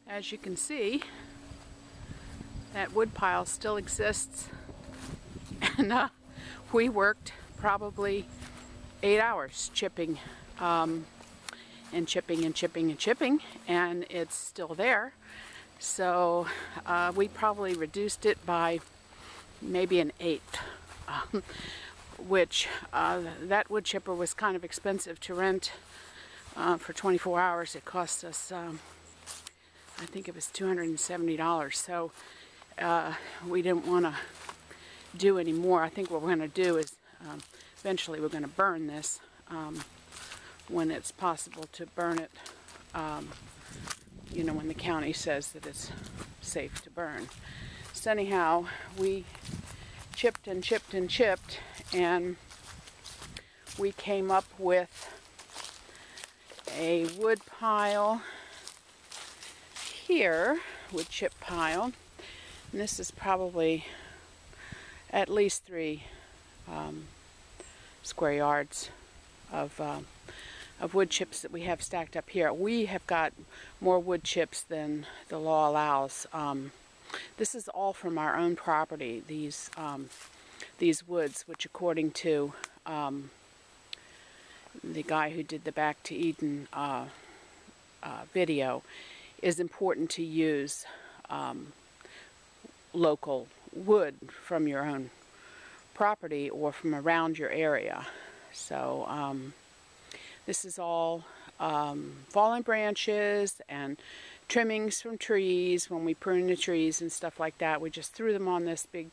As you can see, that wood pile still exists, and we worked probably 8 hours chipping, and chipping and chipping and chipping, and it's still there. So we probably reduced it by maybe an eighth, which that wood chipper was kind of expensive to rent for 24 hours. It cost us I think it was $270, so we didn't want to do any more. I think what we're going to do is eventually we're going to burn this when it's possible to burn it, you know, when the county says that it's safe to burn. So anyhow, we chipped and chipped and chipped, and we came up with a wood pile here, wood chip pile, and this is probably at least 3 square yards of wood chips that we have stacked up here. We have got more wood chips than the law allows. This is all from our own property, these woods, which according to the guy who did the Back to Eden video, is important to use local wood from your own property or from around your area. So this is all fallen branches and trimmings from trees. When we prune the trees and stuff like that, we just threw them on this big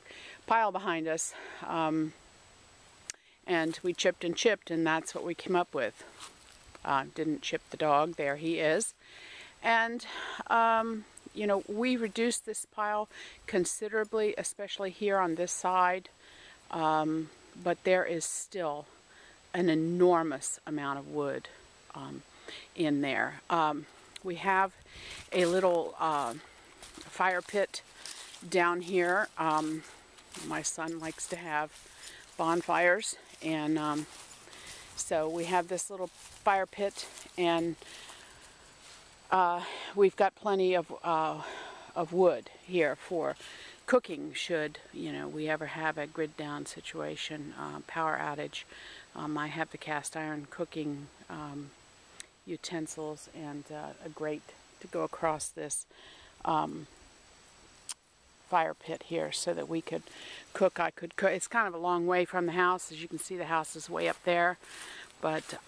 pile behind us, and we chipped and chipped, and that's what we came up with. Didn't chip the dog, there he is. And you know, we reduced this pile considerably, especially here on this side, but there is still an enormous amount of wood in there. We have a little fire pit down here. My son likes to have bonfires, and so we have this little fire pit, and we've got plenty of wood here for cooking should, you know, we ever have a grid down situation, power outage. I have the cast iron cooking utensils and a grate to go across this fire pit here so that we could cook. I could cook. It's kind of a long way from the house. As you can see, the house is way up there, but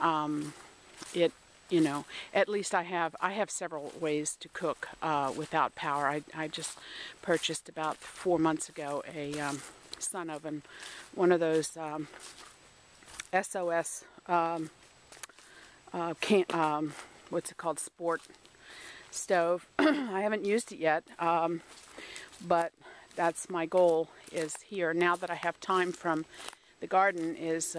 you know, at least I have several ways to cook without power. I just purchased about 4 months ago a Sun oven, one of those SOS what's it called, sport stove. I haven't used it yet, but that's my goal, is here now that I have time from the garden, is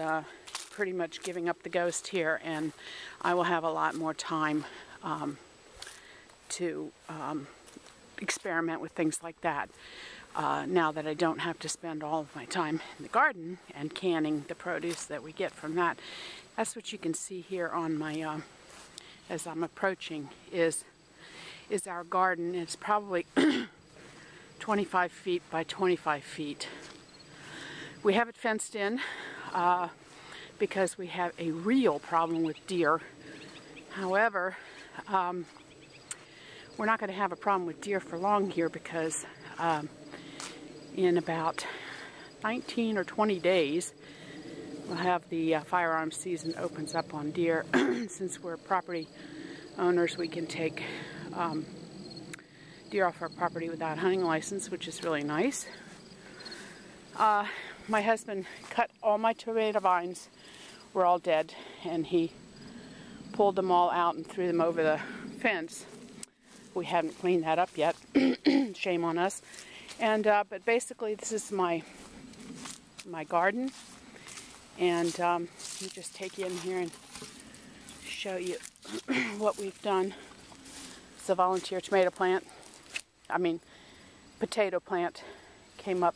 pretty much giving up the ghost here, and I will have a lot more time to experiment with things like that now that I don't have to spend all of my time in the garden and canning the produce that we get from that. That's what you can see here on my as I'm approaching is our garden. It's probably 25 feet by 25 feet. We have it fenced in because we have a real problem with deer. However, we're not going to have a problem with deer for long here, because in about 19 or 20 days we'll have the firearms season opens up on deer. Since we're property owners, we can take deer off our property without a hunting license, which is really nice. My husband cut all my tomato vines, were all dead, and he pulled them all out and threw them over the fence. We haven't cleaned that up yet. Shame on us. And but basically this is my garden, and let me just take you in here and show you what we've done. It's a volunteer tomato plant. Potato plant came up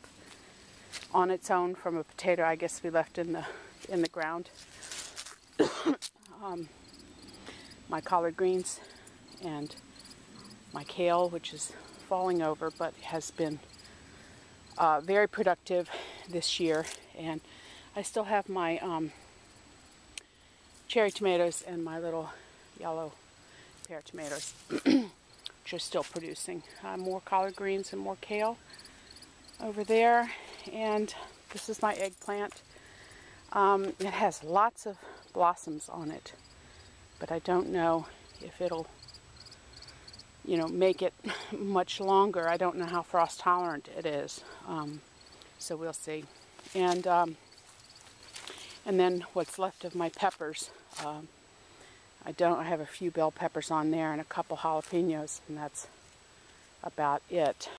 on its own from a potato I guess we left in the ground. My collard greens and my kale, which is falling over, but has been very productive this year. And I still have my cherry tomatoes and my little yellow pear tomatoes, which are still producing. More collard greens and more kale over there. And this is my eggplant. It has lots of blossoms on it, but I don't know if it'll, make it much longer. I don't know how frost tolerant it is, so we'll see. And then what's left of my peppers, I have a few bell peppers on there and a couple jalapenos, and that's about it.